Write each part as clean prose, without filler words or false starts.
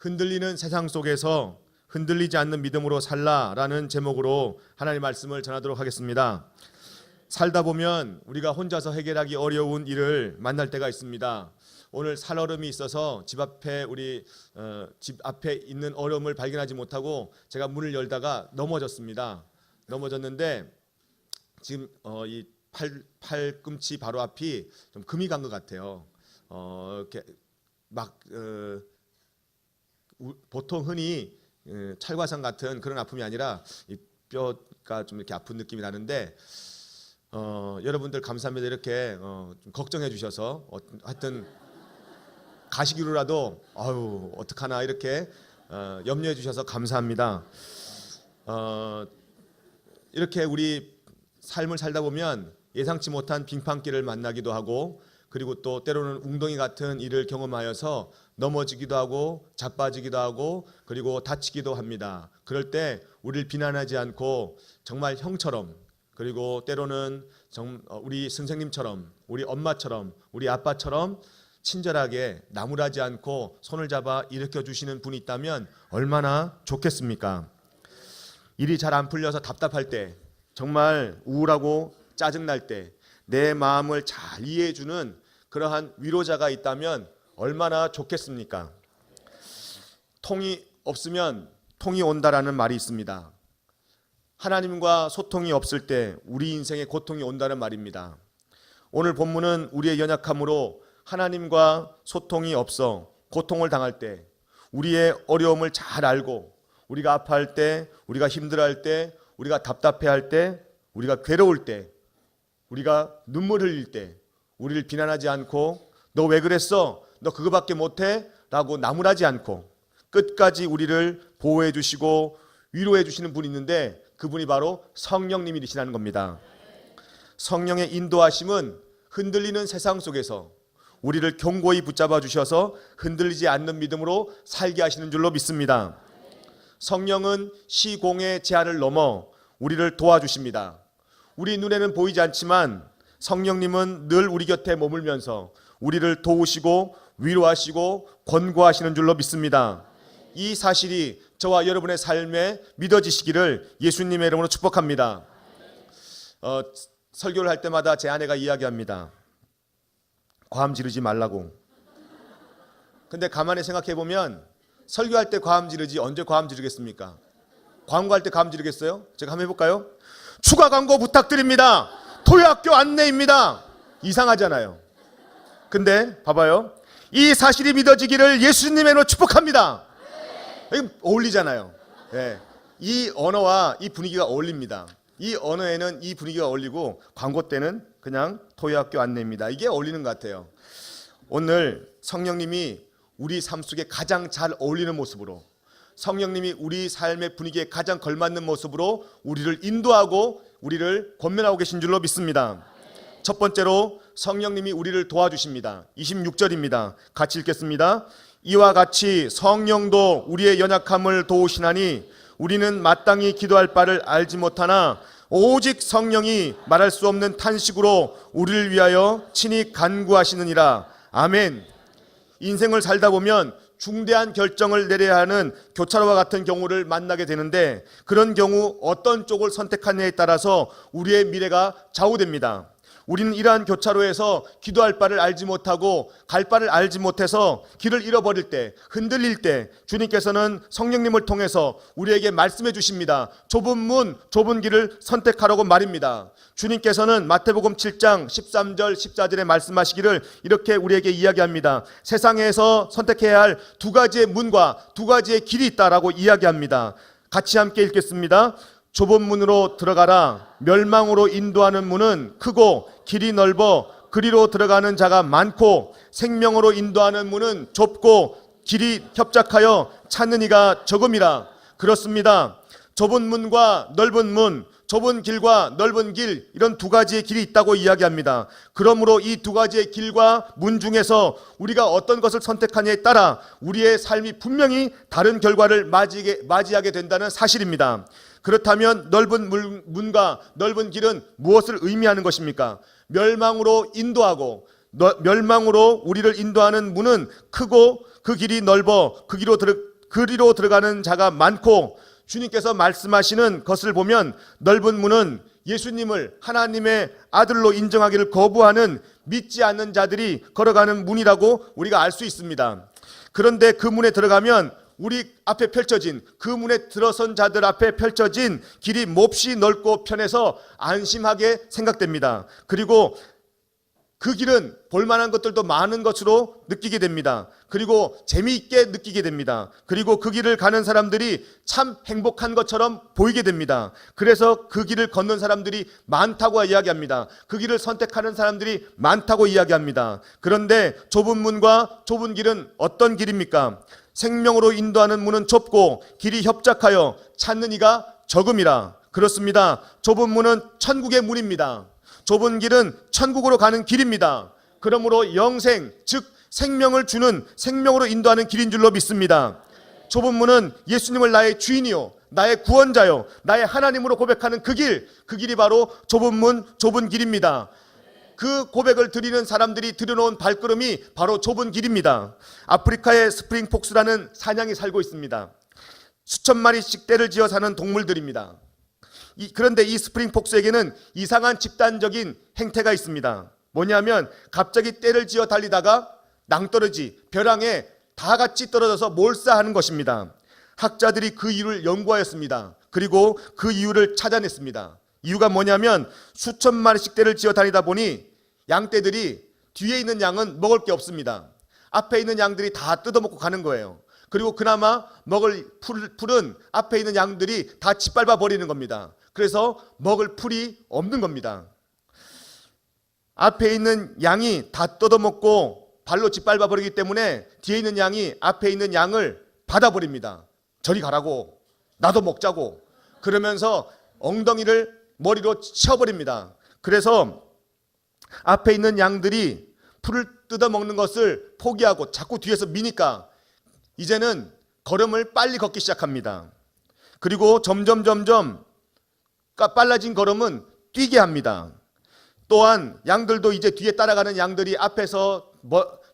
흔들리는 세상 속에서 흔들리지 않는 믿음으로 살라라는 제목으로 하나님의 말씀을 전하도록 하겠습니다. 살다 보면 우리가 혼자서 해결하기 어려운 일을 만날 때가 있습니다. 오늘 살얼음이 있어서 집 앞에 있는 얼음을 발견하지 못하고 제가 문을 열다가 넘어졌는데 지금 이 팔꿈치 바로 앞이 좀 금이 간 것 같아요. 이렇게 보통 흔히 찰과상 같은 그런 아픔이 아니라 이 뼈가 좀 이렇게 아픈 느낌이 나는데 여러분들 감사합니다. 이렇게 좀 걱정해 주셔서 하여튼 가시기로라도 어떡하나 이렇게 염려해 주셔서 감사합니다. 이렇게 우리 삶을 살다 보면 예상치 못한 빙판길을 만나기도 하고, 그리고 또 때로는 웅덩이 같은 일을 경험하여서 넘어지기도 하고 자빠지기도 하고 그리고 다치기도 합니다. 그럴 때 우리를 비난하지 않고 정말 형처럼, 그리고 때로는 우리 선생님처럼, 우리 엄마처럼, 우리 아빠처럼 친절하게 나무라지 않고 손을 잡아 일으켜 주시는 분이 있다면 얼마나 좋겠습니까? 일이 잘 안 풀려서 답답할 때, 정말 우울하고 짜증날 때 내 마음을 잘 이해해 주는 그러한 위로자가 있다면 얼마나 좋겠습니까? 통이 없으면 통이 온다라는 말이 있습니다. 하나님과 소통이 없을 때 우리 인생에 고통이 온다는 말입니다. 오늘 본문은 우리의 연약함으로 하나님과 소통이 없어 고통을 당할 때, 우리의 어려움을 잘 알고 우리가 아파할 때, 우리가 힘들어할 때, 우리가 답답해할 때, 우리가 괴로울 때, 우리가 눈물 흘릴 때 우리를 비난하지 않고 너 왜 그랬어? 너 그거밖에 못해? 라고 나무라지 않고 끝까지 우리를 보호해 주시고 위로해 주시는 분이 있는데 그분이 바로 성령님이시라는 겁니다. 성령의 인도하심은 흔들리는 세상 속에서 우리를 견고히 붙잡아 주셔서 흔들리지 않는 믿음으로 살게 하시는 줄로 믿습니다. 성령은 시공의 제한을 넘어 우리를 도와주십니다. 우리 눈에는 보이지 않지만 성령님은 늘 우리 곁에 머물면서 우리를 도우시고 위로하시고 권고하시는 줄로 믿습니다. 이 사실이 저와 여러분의 삶에 믿어지시기를 예수님의 이름으로 축복합니다. 설교를 할 때마다 제 아내가 이야기합니다. 과음 지르지 말라고. 근데 가만히 생각해 보면 설교할 때 과음 지르지 언제 과음 지르겠습니까? 광고할 때 과음 지르겠어요? 제가 한번 해볼까요? 추가 광고 부탁드립니다. 토요학교 안내입니다. 이상하잖아요. 근데 봐봐요. 이 사실이 믿어지기를 예수님의 이름으로 축복합니다. 이거 어울리잖아요. 네. 이 언어와 이 분위기가 어울립니다. 이 언어에는 이 분위기가 어울리고 광고 때는 그냥 토요학교 안내입니다. 이게 어울리는 것 같아요. 오늘 성령님이 우리 삶 속에 가장 잘 어울리는 모습으로, 성령님이 우리 삶의 분위기에 가장 걸맞는 모습으로 우리를 인도하고 우리를 권면하고 계신 줄로 믿습니다. 첫 번째로 성령님이 우리를 도와주십니다. 26절입니다. 같이 읽겠습니다. 이와 같이 성령도 우리의 연약함을 도우시나니 우리는 마땅히 기도할 바를 알지 못하나 오직 성령이 말할 수 없는 탄식으로 우리를 위하여 친히 간구하시느니라. 아멘. 인생을 살다 보면 중대한 결정을 내려야 하는 교차로와 같은 경우를 만나게 되는데, 그런 경우 어떤 쪽을 선택하느냐에 따라서 우리의 미래가 좌우됩니다. 우리는 이러한 교차로에서 기도할 바를 알지 못하고 갈 바를 알지 못해서 길을 잃어버릴 때, 흔들릴 때 주님께서는 성령님을 통해서 우리에게 말씀해 주십니다. 좁은 문, 좁은 길을 선택하라고 말입니다. 주님께서는 마태복음 7장 13절 14절에 말씀하시기를 이렇게 우리에게 이야기합니다. 세상에서 선택해야 할 두 가지의 문과 두 가지의 길이 있다라고 이야기합니다. 같이 함께 읽겠습니다. 좁은 문으로 들어가라. 멸망으로 인도하는 문은 크고 길이 넓어 그리로 들어가는 자가 많고, 생명으로 인도하는 문은 좁고 길이 협착하여 찾는 이가 적음이라. 그렇습니다. 좁은 문과 넓은 문, 좁은 길과 넓은 길, 이런 두 가지의 길이 있다고 이야기합니다. 그러므로 이 두 가지의 길과 문 중에서 우리가 어떤 것을 선택하냐에 따라 우리의 삶이 분명히 다른 결과를 맞이하게 된다는 사실입니다. 그렇다면 넓은 문과 넓은 길은 무엇을 의미하는 것입니까? 멸망으로 인도하고 멸망으로 우리를 인도하는 문은 크고 그 길이 넓어 그 길로 그리로 들어가는 자가 많고, 주님께서 말씀하시는 것을 보면 넓은 문은 예수님을 하나님의 아들로 인정하기를 거부하는 믿지 않는 자들이 걸어가는 문이라고 우리가 알 수 있습니다. 그런데 그 문에 들어가면 우리 앞에 펼쳐진, 그 문에 들어선 자들 앞에 펼쳐진 길이 몹시 넓고 편해서 안심하게 생각됩니다. 그리고 그 길은 볼만한 것들도 많은 것으로 느끼게 됩니다. 그리고 재미있게 느끼게 됩니다. 그리고 그 길을 가는 사람들이 참 행복한 것처럼 보이게 됩니다. 그래서 그 길을 걷는 사람들이 많다고 이야기합니다. 그 길을 선택하는 사람들이 많다고 이야기합니다. 그런데 좁은 문과 좁은 길은 어떤 길입니까? 생명으로 인도하는 문은 좁고 길이 협착하여 찾는 이가 적음이라. 그렇습니다. 좁은 문은 천국의 문입니다. 좁은 길은 천국으로 가는 길입니다. 그러므로 영생, 즉 생명을 주는, 생명으로 인도하는 길인 줄로 믿습니다. 좁은 문은 예수님을 나의 주인이요, 나의 구원자요, 나의 하나님으로 고백하는 그 길, 그 길이 바로 좁은 문, 좁은 길입니다. 그 고백을 드리는 사람들이 들여놓은 발걸음이 바로 좁은 길입니다. 아프리카에 스프링폭스라는 사냥이 살고 있습니다. 수천 마리씩 떼를 지어 사는 동물들입니다. 그런데 이 스프링폭스에게는 이상한 집단적인 행태가 있습니다. 뭐냐면 갑자기 떼를 지어 달리다가 낭떠러지, 벼랑에 다 같이 떨어져서 몰사하는 것입니다. 학자들이 그 이유를 연구하였습니다. 그리고 그 이유를 찾아냈습니다. 이유가 뭐냐면 수천 마리씩 떼를 지어 다니다 보니 양떼들이 뒤에 있는 양은 먹을 게 없습니다. 앞에 있는 양들이 다 뜯어먹고 가는 거예요. 그리고 그나마 먹을 풀은 앞에 있는 양들이 다 짓밟아 버리는 겁니다. 그래서 먹을 풀이 없는 겁니다. 앞에 있는 양이 다 뜯어먹고 발로 짓밟아 버리기 때문에 뒤에 있는 양이 앞에 있는 양을 받아버립니다. 저리 가라고, 나도 먹자고, 그러면서 엉덩이를 머리로 쳐버립니다. 그래서 앞에 있는 양들이 풀을 뜯어먹는 것을 포기하고 자꾸 뒤에서 미니까 이제는 걸음을 빨리 걷기 시작합니다. 그리고 점점 빨라진 걸음은 뛰게 합니다. 또한 양들도 이제 뒤에 따라가는 양들이 앞에서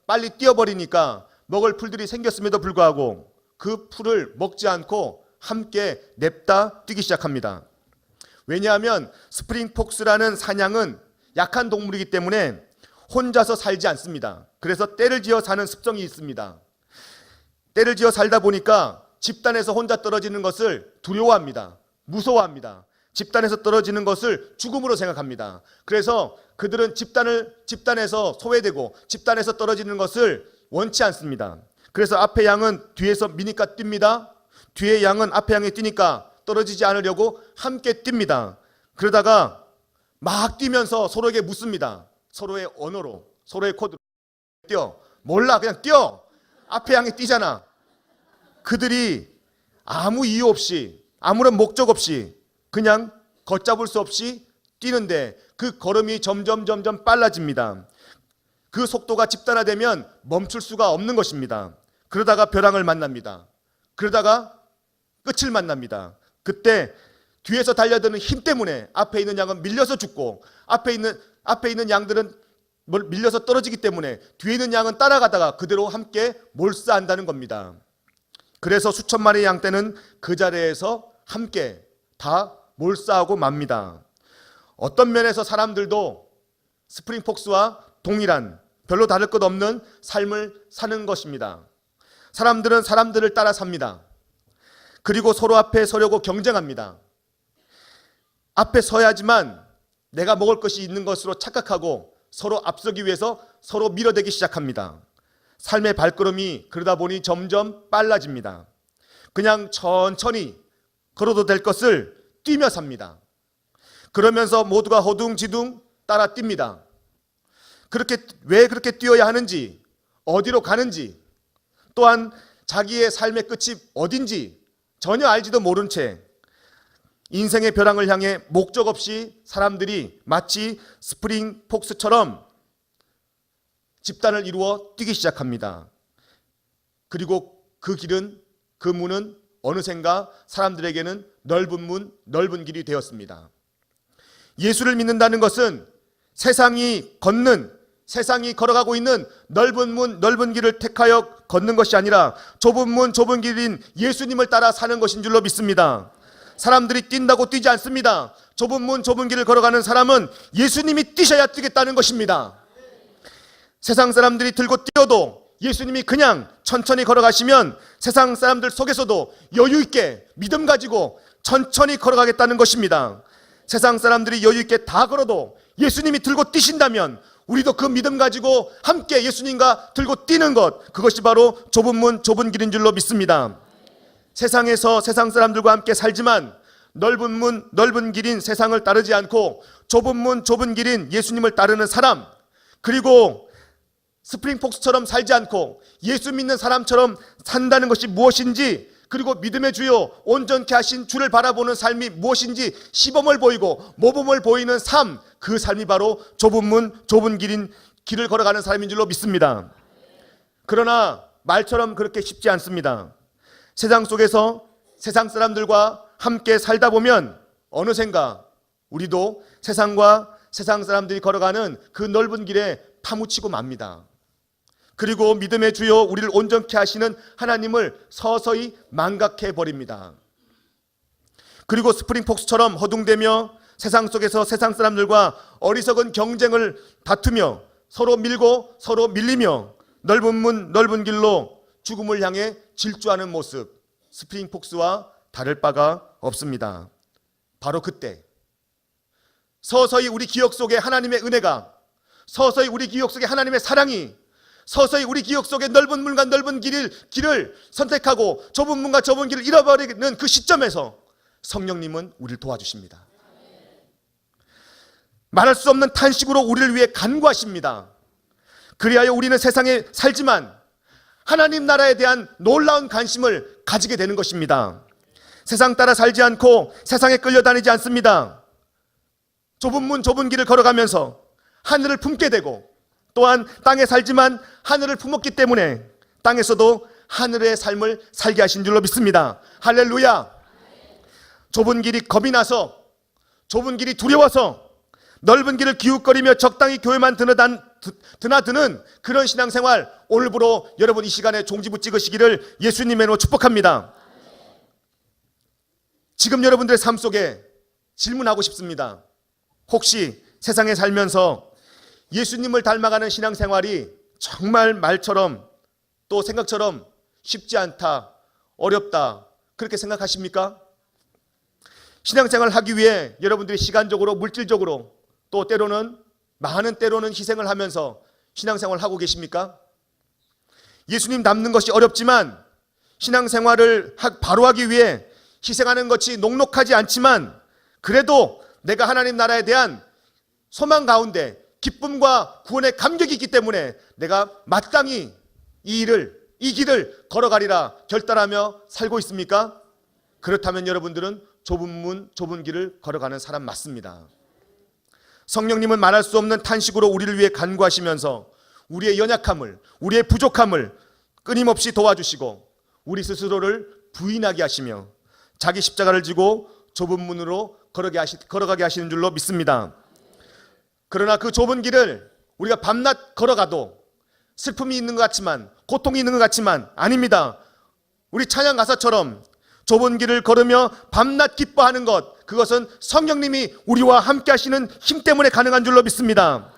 빨리 뛰어버리니까 먹을 풀들이 생겼음에도 불구하고 그 풀을 먹지 않고 함께 냅다 뛰기 시작합니다. 왜냐하면 스프링폭스라는 사냥은 약한 동물이기 때문에 혼자서 살지 않습니다. 그래서 떼를 지어 사는 습성이 있습니다. 떼를 지어 살다 보니까 집단에서 혼자 떨어지는 것을 두려워합니다. 무서워합니다. 집단에서 떨어지는 것을 죽음으로 생각합니다. 그래서 그들은 집단에서 소외되고 집단에서 떨어지는 것을 원치 않습니다. 그래서 앞에 양은 뒤에서 미니까 뜁니다. 뒤에 양은 앞에 양이 뛰니까 떨어지지 않으려고 함께 뜁니다. 그러다가 막 뛰면서 서로에게 묻습니다. 서로의 언어로, 서로의 코드로. 뛰어. 몰라, 그냥 뛰어. 앞에 양이 뛰잖아. 그들이 아무 이유 없이, 아무런 목적 없이 그냥 걷잡을 수 없이 뛰는데 그 걸음이 점점 빨라집니다. 그 속도가 집단화되면 멈출 수가 없는 것입니다. 그러다가 벼랑을 만납니다. 그러다가 끝을 만납니다. 그때 뒤에서 달려드는 힘 때문에 앞에 있는 양은 밀려서 죽고 앞에 있는 양들은 밀려서 떨어지기 때문에 뒤에 있는 양은 따라가다가 그대로 함께 몰사한다는 겁니다. 그래서 수천 마리의 양떼는 그 자리에서 함께 다 몰사하고 맙니다. 어떤 면에서 사람들도 스프링폭스와 동일한, 별로 다를 것 없는 삶을 사는 것입니다. 사람들은 사람들을 따라 삽니다. 그리고 서로 앞에 서려고 경쟁합니다. 앞에 서야지만 내가 먹을 것이 있는 것으로 착각하고 서로 앞서기 위해서 서로 밀어대기 시작합니다. 삶의 발걸음이 그러다 보니 점점 빨라집니다. 그냥 천천히 걸어도 될 것을 뛰며 삽니다. 그러면서 모두가 허둥지둥 따라 뜁니다. 왜 그렇게 뛰어야 하는지, 어디로 가는지, 또한 자기의 삶의 끝이 어딘지 전혀 알지도 모른 채 인생의 벼랑을 향해 목적 없이 사람들이 마치 스프링폭스처럼 집단을 이루어 뛰기 시작합니다. 그리고 그 길은, 그 문은 어느샌가 사람들에게는 넓은 문, 넓은 길이 되었습니다. 예수를 믿는다는 것은 세상이 걷는, 세상이 걸어가고 있는 넓은 문, 넓은 길을 택하여 걷는 것이 아니라 좁은 문, 좁은 길인 예수님을 따라 사는 것인 줄로 믿습니다. 사람들이 뛴다고 뛰지 않습니다. 좁은 문, 좁은 길을 걸어가는 사람은 예수님이 뛰셔야 뛰겠다는 것입니다. 세상 사람들이 들고 뛰어도 예수님이 그냥 천천히 걸어가시면 세상 사람들 속에서도 여유 있게 믿음 가지고 천천히 걸어가겠다는 것입니다. 세상 사람들이 여유 있게 다 걸어도 예수님이 들고 뛰신다면 우리도 그 믿음 가지고 함께 예수님과 들고 뛰는 것, 그것이 바로 좁은 문, 좁은 길인 줄로 믿습니다. 세상에서 세상 사람들과 함께 살지만 넓은 문, 넓은 길인 세상을 따르지 않고 좁은 문, 좁은 길인 예수님을 따르는 사람, 그리고 스프링폭스처럼 살지 않고 예수 믿는 사람처럼 산다는 것이 무엇인지, 그리고 믿음의 주요 온전케 하신 주를 바라보는 삶이 무엇인지 시범을 보이고 모범을 보이는 삶, 그 삶이 바로 좁은 문, 좁은 길인 길을 걸어가는 삶인 줄로 믿습니다. 그러나 말처럼 그렇게 쉽지 않습니다. 세상 속에서 세상 사람들과 함께 살다 보면 어느샌가 우리도 세상과 세상 사람들이 걸어가는 그 넓은 길에 파묻히고 맙니다. 그리고 믿음의 주요 우리를 온전케 하시는 하나님을 서서히 망각해 버립니다. 그리고 스프링폭스처럼 허둥대며 세상 속에서 세상 사람들과 어리석은 경쟁을 다투며 서로 밀고 서로 밀리며 넓은 문, 넓은 길로 죽음을 향해 질주하는 모습, 스프링폭스와 다를 바가 없습니다. 바로 그때 서서히 우리 기억 속에 하나님의 은혜가, 서서히 우리 기억 속에 하나님의 사랑이, 서서히 우리 기억 속에 넓은 문과 넓은 길을 선택하고 좁은 문과 좁은 길을 잃어버리는 그 시점에서 성령님은 우리를 도와주십니다. 말할 수 없는 탄식으로 우리를 위해 간구하십니다. 그리하여 우리는 세상에 살지만 하나님 나라에 대한 놀라운 관심을 가지게 되는 것입니다. 세상 따라 살지 않고 세상에 끌려다니지 않습니다. 좁은 문, 좁은 길을 걸어가면서 하늘을 품게 되고, 또한 땅에 살지만 하늘을 품었기 때문에 땅에서도 하늘의 삶을 살게 하신 줄로 믿습니다. 할렐루야. 좁은 길이 겁이 나서, 좁은 길이 두려워서 넓은 길을 기웃거리며 적당히 교회만 드나드는 그런 신앙생활, 오늘부로 여러분 이 시간에 종지부 찍으시기를 예수님의 이름으로 축복합니다. 지금 여러분들의 삶 속에 질문하고 싶습니다. 혹시 세상에 살면서 예수님을 닮아가는 신앙생활이 정말 말처럼 또 생각처럼 쉽지 않다, 어렵다, 그렇게 생각하십니까? 신앙생활을 하기 위해 여러분들이 시간적으로, 물질적으로, 또 때로는 희생을 하면서 신앙생활을 하고 계십니까? 예수님 닮는 것이 어렵지만 신앙생활을 바로 하기 위해 희생하는 것이 녹록하지 않지만 그래도 내가 하나님 나라에 대한 소망 가운데 기쁨과 구원의 감격이 있기 때문에 내가 마땅히 이 길을 걸어가리라 결단하며 살고 있습니까? 그렇다면 여러분들은 좁은 문, 좁은 길을 걸어가는 사람 맞습니다. 성령님은 말할 수 없는 탄식으로 우리를 위해 간구하시면서 우리의 연약함을, 우리의 부족함을 끊임없이 도와주시고 우리 스스로를 부인하게 하시며 자기 십자가를 지고 좁은 문으로 걸어가게 하시는 줄로 믿습니다. 그러나 그 좁은 길을 우리가 밤낮 걸어가도 슬픔이 있는 것 같지만, 고통이 있는 것 같지만 아닙니다. 우리 찬양 가사처럼 좁은 길을 걸으며 밤낮 기뻐하는 것, 그것은 성령님이 우리와 함께 하시는 힘 때문에 가능한 줄로 믿습니다.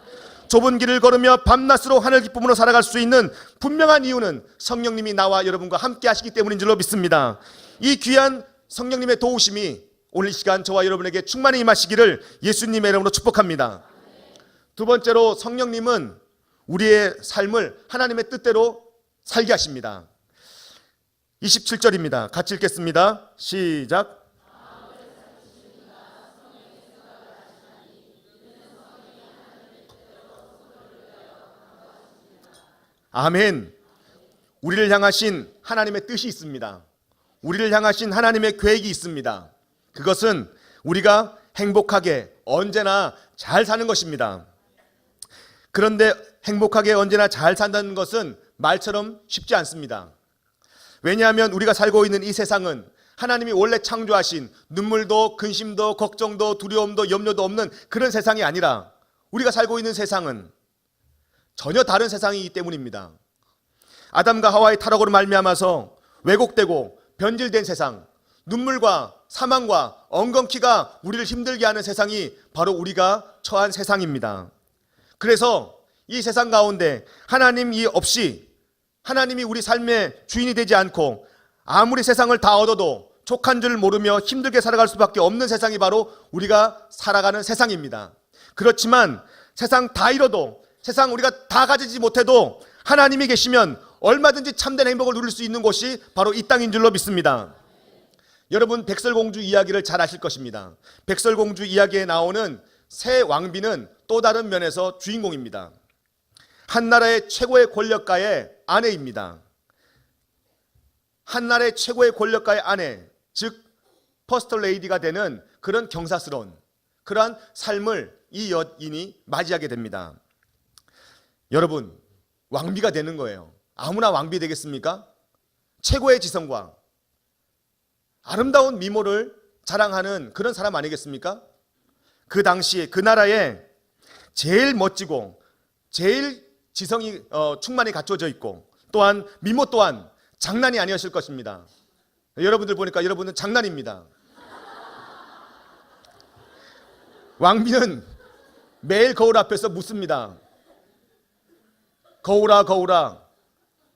좁은 길을 걸으며 밤낮으로 하늘 기쁨으로 살아갈 수 있는 분명한 이유는 성령님이 나와 여러분과 함께 하시기 때문인 줄로 믿습니다. 이 귀한 성령님의 도우심이 오늘 이 시간 저와 여러분에게 충만히 임하시기를 예수님의 이름으로 축복합니다. 두 번째로, 성령님은 우리의 삶을 하나님의 뜻대로 살게 하십니다. 27절입니다. 같이 읽겠습니다. 시작. 아멘. 우리를 향하신 하나님의 뜻이 있습니다. 우리를 향하신 하나님의 계획이 있습니다. 그것은 우리가 행복하게 언제나 잘 사는 것입니다. 그런데 행복하게 언제나 잘 산다는 것은 말처럼 쉽지 않습니다. 왜냐하면 우리가 살고 있는 이 세상은 하나님이 원래 창조하신 눈물도 근심도 걱정도 두려움도 염려도 없는 그런 세상이 아니라, 우리가 살고 있는 세상은 전혀 다른 세상이기 때문입니다. 아담과 하와의 타락으로 말미암아서 왜곡되고 변질된 세상, 눈물과 사망과 엉겅퀴가 우리를 힘들게 하는 세상이 바로 우리가 처한 세상입니다. 그래서 이 세상 가운데 하나님이 없이, 하나님이 우리 삶의 주인이 되지 않고 아무리 세상을 다 얻어도 족한 줄 모르며 힘들게 살아갈 수밖에 없는 세상이 바로 우리가 살아가는 세상입니다. 그렇지만 세상 다 잃어도, 세상 우리가 다 가지지 못해도 하나님이 계시면 얼마든지 참된 행복을 누릴 수 있는 곳이 바로 이 땅인 줄로 믿습니다. 여러분, 백설공주 이야기를 잘 아실 것입니다. 백설공주 이야기에 나오는 새 왕비는 또 다른 면에서 주인공입니다. 한 나라의 최고의 권력가의 아내입니다. 한 나라의 최고의 권력가의 아내, 즉 퍼스트 레이디가 되는 그런 경사스러운 그러한 삶을 이 여인이 맞이하게 됩니다. 여러분, 왕비가 되는 거예요. 아무나 왕비 되겠습니까? 최고의 지성과 아름다운 미모를 자랑하는 그런 사람 아니겠습니까? 그 당시에 그 나라에 제일 멋지고 제일 지성이 충만히 갖춰져 있고 또한 미모 또한 장난이 아니었을 것입니다. 여러분들 보니까 여러분은 장난입니다. 왕비는 매일 거울 앞에서 묻습니다. 거울아 거울아,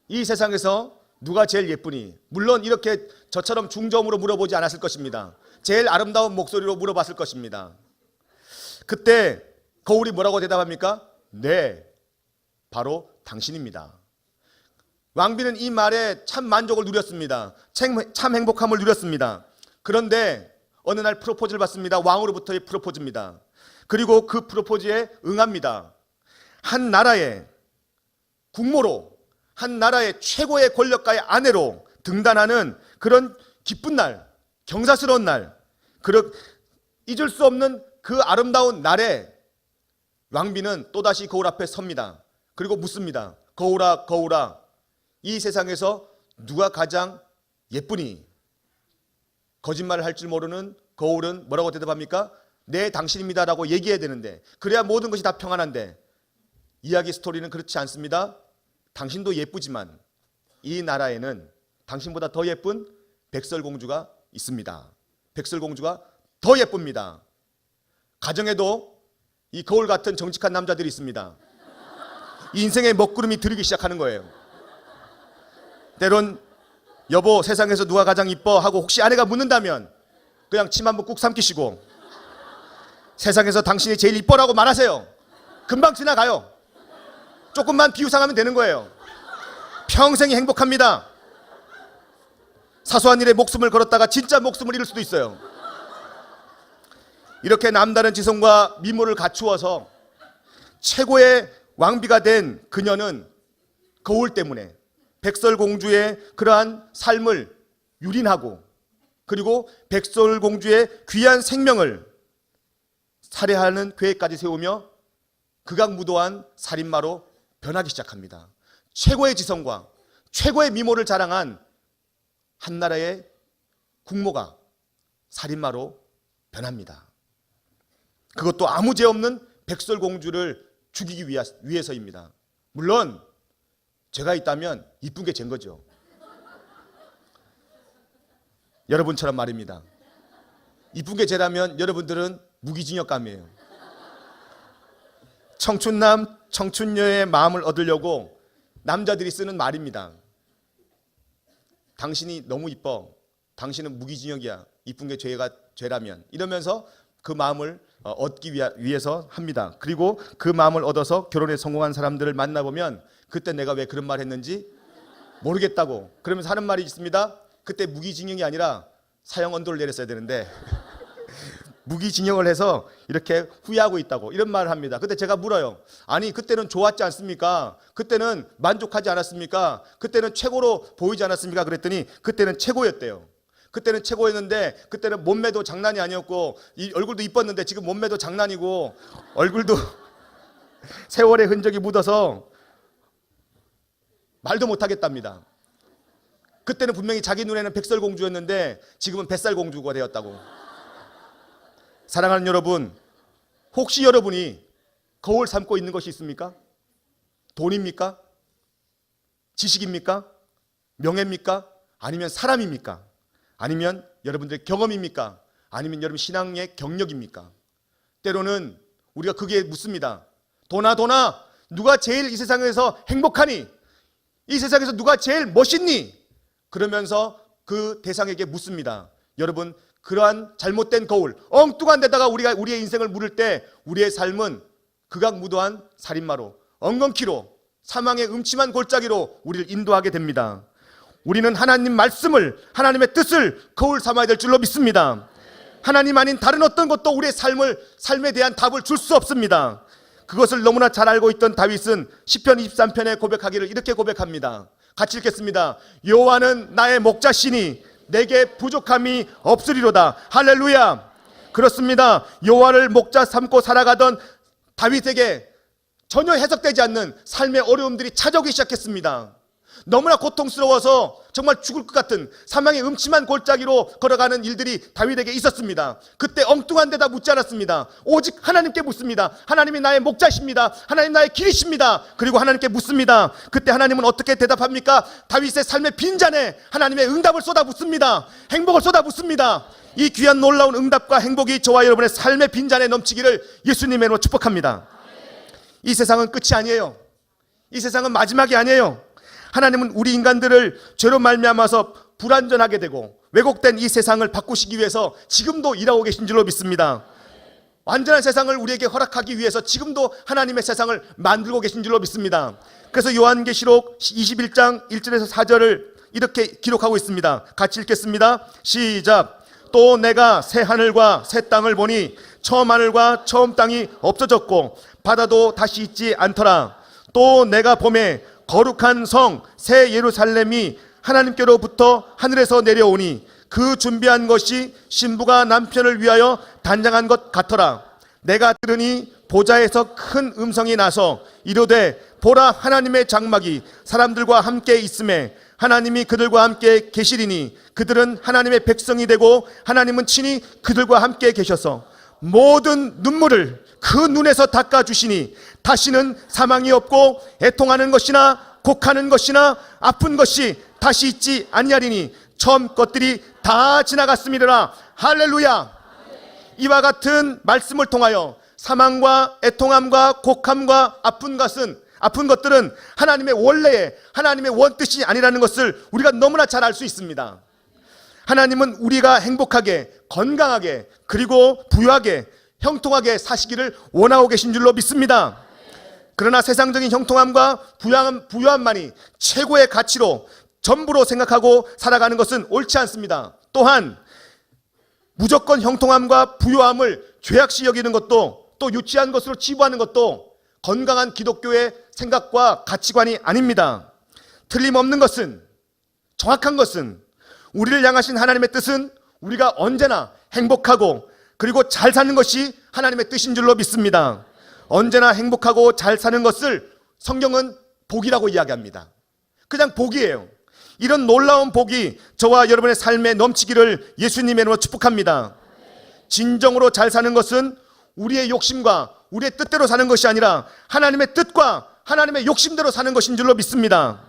이 세상에서 누가 제일 예쁘니? 물론 이렇게 저처럼 중저음으로 물어보지 않았을 것입니다. 제일 아름다운 목소리로 물어봤을 것입니다. 그때 거울이 뭐라고 대답합니까? 네, 바로 당신입니다. 왕비는 이 말에 참 만족을 누렸습니다. 참 행복함을 누렸습니다. 그런데 어느 날 프로포즈를 받습니다. 왕으로부터의 프로포즈입니다. 그리고 그 프로포즈에 응합니다. 한 나라의 국모로, 한 나라의 최고의 권력가의 아내로 등단하는 그런 기쁜 날, 경사스러운 날, 잊을 수 없는 그 아름다운 날에 왕비는 또다시 거울 앞에 섭니다. 그리고 묻습니다. 거울아 거울아, 이 세상에서 누가 가장 예쁘니? 거짓말을 할 줄 모르는 거울은 뭐라고 대답합니까? 네, 당신입니다 라고 얘기해야 되는데, 그래야 모든 것이 다 평안한데 이야기 스토리는 그렇지 않습니다. 당신도 예쁘지만 이 나라에는 당신보다 더 예쁜 백설공주가 있습니다. 백설공주가 더 예쁩니다. 가정에도 이 거울 같은 정직한 남자들이 있습니다. 인생의 먹구름이 들이기 시작하는 거예요. 때론 여보, 세상에서 누가 가장 이뻐? 하고 혹시 아내가 묻는다면 그냥 침 한번 꾹 삼키시고 세상에서 당신이 제일 이뻐라고 말하세요. 금방 지나가요. 조금만 비우상하면 되는 거예요. 평생이 행복합니다. 사소한 일에 목숨을 걸었다가 진짜 목숨을 잃을 수도 있어요. 이렇게 남다른 지성과 미모를 갖추어서 최고의 왕비가 된 그녀는 거울 때문에 백설공주의 그러한 삶을 유린하고, 그리고 백설공주의 귀한 생명을 살해하는 계획까지 세우며 극악무도한 살인마로 변하기 시작합니다. 최고의 지성과 최고의 미모를 자랑한 한 나라의 국모가 살인마로 변합니다. 그것도 아무 죄 없는 백설공주를 죽이기 위해서입니다. 물론 죄가 있다면 이쁜 게 죄인 거죠. 여러분처럼 말입니다. 이쁜 게 죄라면 여러분들은 무기징역감이에요. 청춘남, 청춘녀의 마음을 얻으려고 남자들이 쓰는 말입니다. 당신이 너무 이뻐. 당신은 무기징역이야. 이쁜 게 죄라면. 이러면서 그 마음을 얻기 위해서 합니다. 그리고 그 마음을 얻어서 결혼에 성공한 사람들을 만나보면 그때 내가 왜 그런 말 했는지 모르겠다고 그러면서 하는 말이 있습니다. 그때 무기징역이 아니라 사형 언도를 내렸어야 되는데 무기징역을 해서 이렇게 후회하고 있다고 이런 말을 합니다. 그때 제가 물어요. 아니, 그때는 좋았지 않습니까? 그때는 만족하지 않았습니까? 그때는 최고로 보이지 않았습니까? 그랬더니 그때는 최고였대요. 그때는 최고였는데 그때는 몸매도 장난이 아니었고 얼굴도 이뻤는데 지금 몸매도 장난이고 얼굴도 세월의 흔적이 묻어서 말도 못하겠답니다. 그때는 분명히 자기 눈에는 백설공주였는데 지금은 뱃살공주가 되었다고. 사랑하는 여러분, 혹시 여러분이 거울 삼고 있는 것이 있습니까? 돈입니까? 지식입니까? 명예입니까? 아니면 사람입니까? 아니면 여러분들의 경험입니까? 아니면 여러분 신앙의 경력입니까? 때로는 우리가 그게 묻습니다. 돈아 누가 제일 이 세상에서 행복하니? 이 세상에서 누가 제일 멋있니? 그러면서 그 대상에게 묻습니다. 여러분, 그러한 잘못된 거울, 엉뚱한 데다가 우리가 우리의 인생을 물을 때 우리의 삶은 극악무도한 살인마로, 엉겅퀴로, 사망의 음침한 골짜기로 우리를 인도하게 됩니다. 우리는 하나님 말씀을, 하나님의 뜻을 거울 삼아야 될 줄로 믿습니다. 하나님 아닌 다른 어떤 것도 우리의 삶에 대한 답을 줄 수 없습니다. 그것을 너무나 잘 알고 있던 다윗은 시편 23편에 고백하기를 이렇게 고백합니다. 같이 읽겠습니다. 여호와는 나의 목자시니 내게 부족함이 없으리로다. 할렐루야. 그렇습니다. 여호와를 목자 삼고 살아가던 다윗에게 전혀 해석되지 않는 삶의 어려움들이 찾아오기 시작했습니다. 너무나 고통스러워서 정말 죽을 것 같은 사망의 음침한 골짜기로 걸어가는 일들이 다윗에게 있었습니다. 그때 엉뚱한 데다 묻지 않았습니다. 오직 하나님께 묻습니다. 하나님이 나의 목자십니다. 하나님 나의 길이십니다. 그리고 하나님께 묻습니다. 그때 하나님은 어떻게 대답합니까? 다윗의 삶의 빈잔에 하나님의 응답을 쏟아붓습니다. 행복을 쏟아붓습니다. 이 귀한 놀라운 응답과 행복이 저와 여러분의 삶의 빈잔에 넘치기를 예수님의 이름으로 축복합니다. 이 세상은 끝이 아니에요. 이 세상은 마지막이 아니에요. 하나님은 우리 인간들을 죄로 말미암아서 불완전하게 되고 왜곡된 이 세상을 바꾸시기 위해서 지금도 일하고 계신 줄로 믿습니다. 완전한 세상을 우리에게 허락하기 위해서 지금도 하나님의 세상을 만들고 계신 줄로 믿습니다. 그래서 요한계시록 21장 1절에서 4절을 이렇게 기록하고 있습니다. 같이 읽겠습니다. 시작. 또 내가 새 하늘과 새 땅을 보니 처음 하늘과 처음 땅이 없어졌고 바다도 다시 있지 않더라. 또 내가 보매 거룩한 성 새 예루살렘이 하나님께로부터 하늘에서 내려오니 그 준비한 것이 신부가 남편을 위하여 단장한 것 같더라. 내가 들으니 보좌에서 큰 음성이 나서 이르되 보라, 하나님의 장막이 사람들과 함께 있음에 하나님이 그들과 함께 계시리니 그들은 하나님의 백성이 되고 하나님은 친히 그들과 함께 계셔서 모든 눈물을 그 눈에서 닦아주시니 다시는 사망이 없고 애통하는 것이나 곡하는 것이나 아픈 것이 다시 있지 아니하리니 처음 것들이 다 지나갔음이라. 할렐루야. 이와 같은 말씀을 통하여 사망과 애통함과 곡함과 아픈 것들은 하나님의 원래의 하나님의 원뜻이 아니라는 것을 우리가 너무나 잘 알 수 있습니다. 하나님은 우리가 행복하게, 건강하게, 그리고 부유하게, 형통하게 사시기를 원하고 계신 줄로 믿습니다. 그러나 세상적인 형통함과 부유함만이 최고의 가치로 전부로 생각하고 살아가는 것은 옳지 않습니다. 또한 무조건 형통함과 부유함을 죄악시 여기는 것도 또 유치한 것으로 치부하는 것도 건강한 기독교의 생각과 가치관이 아닙니다. 틀림없는 것은, 정확한 것은, 우리를 향하신 하나님의 뜻은 우리가 언제나 행복하고 그리고 잘 사는 것이 하나님의 뜻인 줄로 믿습니다. 언제나 행복하고 잘 사는 것을 성경은 복이라고 이야기합니다. 그냥 복이에요. 이런 놀라운 복이 저와 여러분의 삶에 넘치기를 예수님의 이름으로 축복합니다. 진정으로 잘 사는 것은 우리의 욕심과 우리의 뜻대로 사는 것이 아니라 하나님의 뜻과 하나님의 욕심대로 사는 것인 줄로 믿습니다.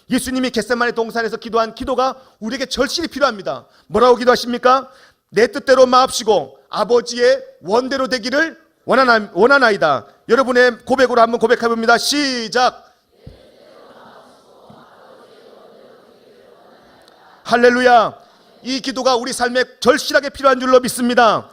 예수님이 겟세마네 동산에서 기도한 기도가 우리에게 절실히 필요합니다. 뭐라고 기도하십니까? 내 뜻대로 마옵시고 아버지의 원대로 되기를 원하나이다. 여러분의 고백으로 한번 고백해 봅니다. 시작. 할렐루야. 이 기도가 우리 삶에 절실하게 필요한 줄로 믿습니다.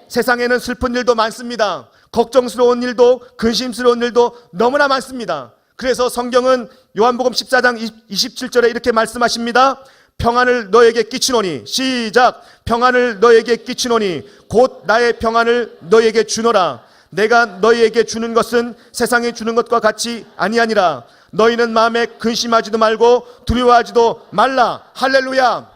세상에는 슬픈 일도 많습니다. 걱정스러운 일도, 근심스러운 일도 너무나 많습니다. 그래서 성경은 요한복음 14장 27절에 이렇게 말씀하십니다. 평안을 너에게 끼치노니, 시작. 평안을 너에게 끼치노니 곧 나의 평안을 너에게 주노라. 내가 너희에게 주는 것은 세상이 주는 것과 같이 아니하니라. 너희는 마음에 근심하지도 말고 두려워하지도 말라. 할렐루야.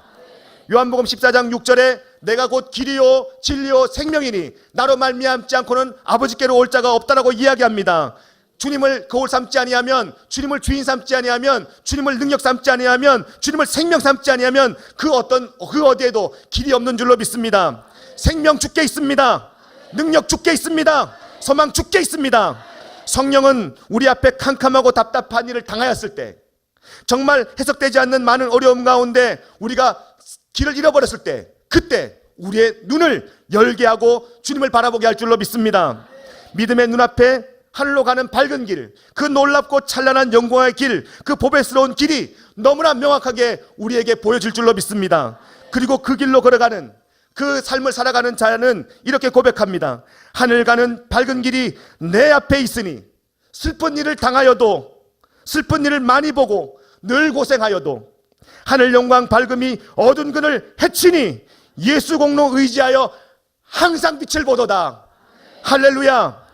요한복음 14장 6절에 내가 곧 길이요 진리요 생명이니 나로 말미암지 않고는 아버지께로 올 자가 없다라고 이야기합니다. 주님을 거울 삼지 아니하면, 주님을 주인 삼지 아니하면, 주님을 능력 삼지 아니하면, 주님을 생명 삼지 아니하면 그 어디에도 길이 없는 줄로 믿습니다. 생명 주께 있습니다. 능력 주께 있습니다. 소망 주께 있습니다. 성령은 우리 앞에 캄캄하고 답답한 일을 당하였을 때, 정말 해석되지 않는 많은 어려움 가운데 우리가 길을 잃어버렸을 때, 그때 우리의 눈을 열게 하고 주님을 바라보게 할 줄로 믿습니다. 믿음의 눈앞에 하늘로 가는 밝은 길, 그 놀랍고 찬란한 영광의 길, 그 보배스러운 길이 너무나 명확하게 우리에게 보여질 줄로 믿습니다. 그리고 그 길로 걸어가는, 그 삶을 살아가는 자는 이렇게 고백합니다. 하늘 가는 밝은 길이 내 앞에 있으니 슬픈 일을 당하여도, 슬픈 일을 많이 보고 늘 고생하여도 하늘 영광 밝음이 어두운 그늘 해치니 예수 공로 의지하여 항상 빛을 보도다. 할렐루야.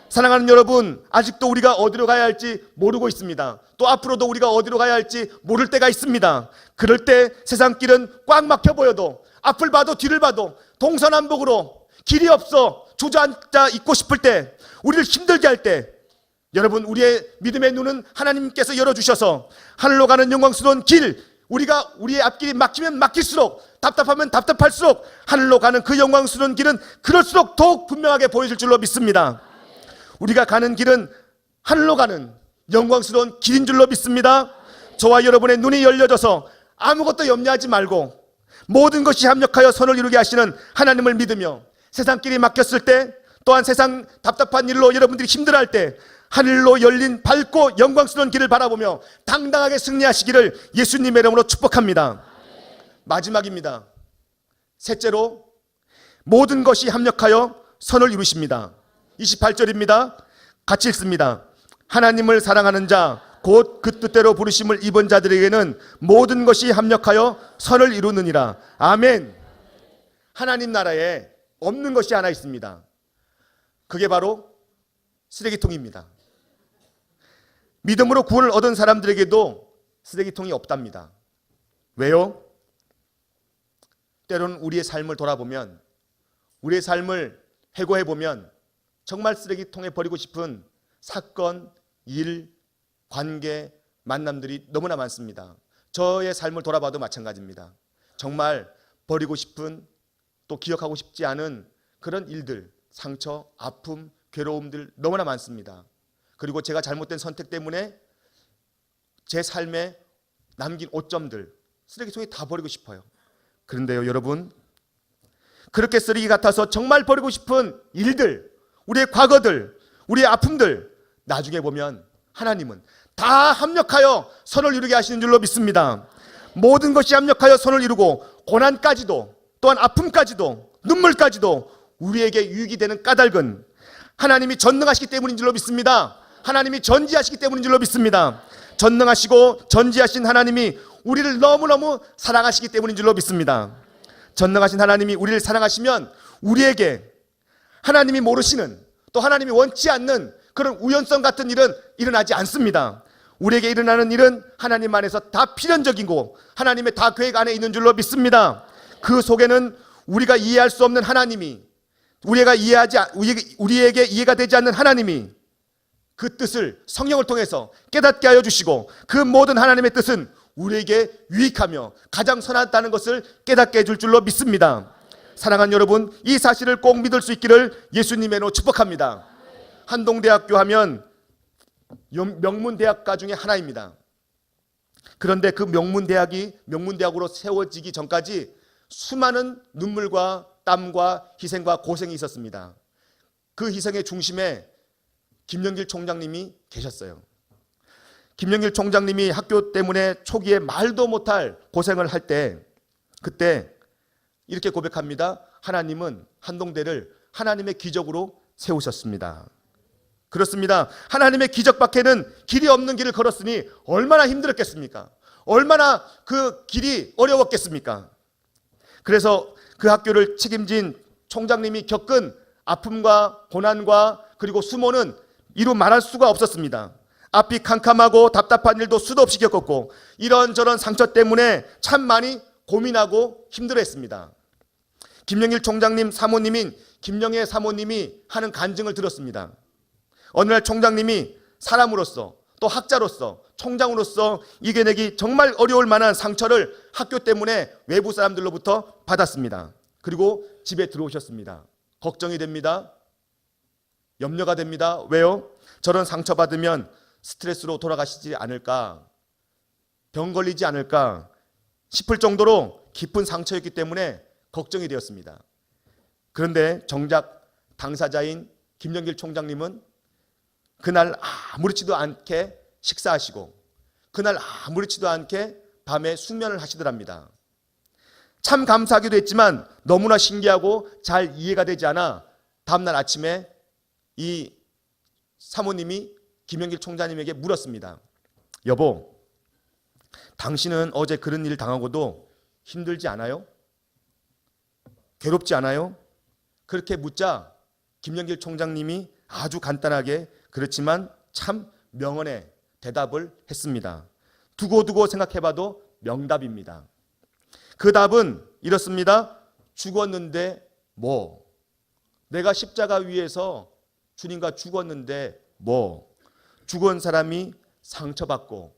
사랑하는 여러분, 아직도 우리가 어디로 가야 할지 모르고 있습니다. 또 앞으로도 우리가 어디로 가야 할지 모를 때가 있습니다. 그럴 때 세상 길은 꽉 막혀 보여도, 앞을 봐도 뒤를 봐도 동서남북으로 길이 없어 주저앉아 있고 싶을 때, 우리를 힘들게 할 때, 여러분, 우리의 믿음의 눈은 하나님께서 열어주셔서 하늘로 가는 영광스러운 길, 우리가 우리의 앞길이 막히면 막힐수록, 답답하면 답답할수록 하늘로 가는 그 영광스러운 길은 그럴수록 더욱 분명하게 보여질 줄로 믿습니다. 우리가 가는 길은 하늘로 가는 영광스러운 길인 줄로 믿습니다. 저와 여러분의 눈이 열려져서 아무것도 염려하지 말고 모든 것이 합력하여 선을 이루게 하시는 하나님을 믿으며, 세상길이 막혔을 때, 또한 세상 답답한 일로 여러분들이 힘들어할 때 하늘로 열린 밝고 영광스러운 길을 바라보며 당당하게 승리하시기를 예수님의 이름으로 축복합니다. 마지막입니다. 셋째로, 모든 것이 합력하여 선을 이루십니다. 28절입니다. 같이 읽습니다. 하나님을 사랑하는 자, 곧 그 뜻대로 부르심을 입은 자들에게는 모든 것이 합력하여 선을 이루느니라. 아멘. 하나님 나라에 없는 것이 하나 있습니다. 그게 바로 쓰레기통입니다. 믿음으로 구원을 얻은 사람들에게도 쓰레기통이 없답니다. 왜요? 때로는 우리의 삶을 돌아보면, 우리의 삶을 회고해보면 정말 쓰레기통에 버리고 싶은 사건, 일, 관계, 만남들이 너무나 많습니다. 저의 삶을 돌아봐도 마찬가지입니다. 정말 버리고 싶은, 또 기억하고 싶지 않은 그런 일들, 상처, 아픔, 괴로움들 너무나 많습니다. 그리고 제가 잘못된 선택 때문에 제 삶에 남긴 오점들, 쓰레기통에 다 버리고 싶어요. 그런데요, 여러분, 그렇게 쓰레기 같아서 정말 버리고 싶은 일들, 우리의 과거들, 우리의 아픔들, 나중에 보면 하나님은 다 합력하여 선을 이루게 하시는 줄로 믿습니다. 모든 것이 합력하여 선을 이루고 고난까지도, 또한 아픔까지도, 눈물까지도 우리에게 유익이 되는 까닭은 하나님이 전능하시기 때문인 줄로 믿습니다. 하나님이 전지하시기 때문인 줄로 믿습니다. 전능하시고 전지하신 하나님이 우리를 너무너무 사랑하시기 때문인 줄로 믿습니다. 전능하신 하나님이 우리를 사랑하시면 우리에게 하나님이 모르시는, 또 하나님이 원치 않는 그런 우연성 같은 일은 일어나지 않습니다. 우리에게 일어나는 일은 하나님 안에서 다 필연적이고 하나님의 다 계획 안에 있는 줄로 믿습니다. 그 속에는 우리가 이해할 수 없는 하나님이, 우리에게 이해가 되지 않는 하나님이 그 뜻을 성령을 통해서 깨닫게 하여 주시고, 그 모든 하나님의 뜻은 우리에게 유익하며 가장 선하다는 것을 깨닫게 해줄 줄로 믿습니다. 사랑하는 여러분, 이 사실을 꼭 믿을 수 있기를 예수님의 이름으로 축복합니다. 한동대학교 하면 명문대학가 중에 하나입니다. 그런데 그 명문대학이 명문대학으로 세워지기 전까지 수많은 눈물과 땀과 희생과 고생이 있었습니다. 그 희생의 중심에 김영길 총장님이 계셨어요. 김영길 총장님이 학교 때문에 초기에 말도 못할 고생을 할 때, 그때 이렇게 고백합니다. 하나님은 한동대를 하나님의 기적으로 세우셨습니다. 그렇습니다. 하나님의 기적 밖에는 길이 없는 길을 걸었으니 얼마나 힘들었겠습니까? 얼마나 그 길이 어려웠겠습니까? 그래서 그 학교를 책임진 총장님이 겪은 아픔과 고난과 그리고 수모는 이루 말할 수가 없었습니다. 앞이 캄캄하고 답답한 일도 수도 없이 겪었고, 이런저런 상처 때문에 참 많이 고민하고 힘들어했습니다. 김영일 총장님 사모님인 김영애 사모님이 하는 간증을 들었습니다. 어느 날 총장님이 사람으로서, 또 학자로서, 총장으로서 이겨내기 정말 어려울 만한 상처를 학교 때문에 외부 사람들로부터 받았습니다. 그리고 집에 들어오셨습니다. 걱정이 됩니다. 염려가 됩니다. 왜요? 저런 상처받으면 스트레스로 돌아가시지 않을까, 병 걸리지 않을까 싶을 정도로 깊은 상처였기 때문에 걱정이 되었습니다. 그런데 정작 당사자인 김영길 총장님은 그날 아무렇지도 않게 식사하시고 그날 아무렇지도 않게 밤에 숙면을 하시더랍니다. 참 감사하기도 했지만 너무나 신기하고 잘 이해가 되지 않아 다음날 아침에 이 사모님이 김영길 총장님에게 물었습니다. 여보, 당신은 어제 그런 일 당하고도 힘들지 않아요? 괴롭지 않아요? 그렇게 묻자 김영길 총장님이 아주 간단하게 그렇지만 참 명언의 대답을 했습니다. 두고두고 생각해봐도 명답입니다. 그 답은 이렇습니다. 죽었는데 뭐? 내가 십자가 위에서 주님과 죽었는데 뭐? 죽은 사람이 상처받고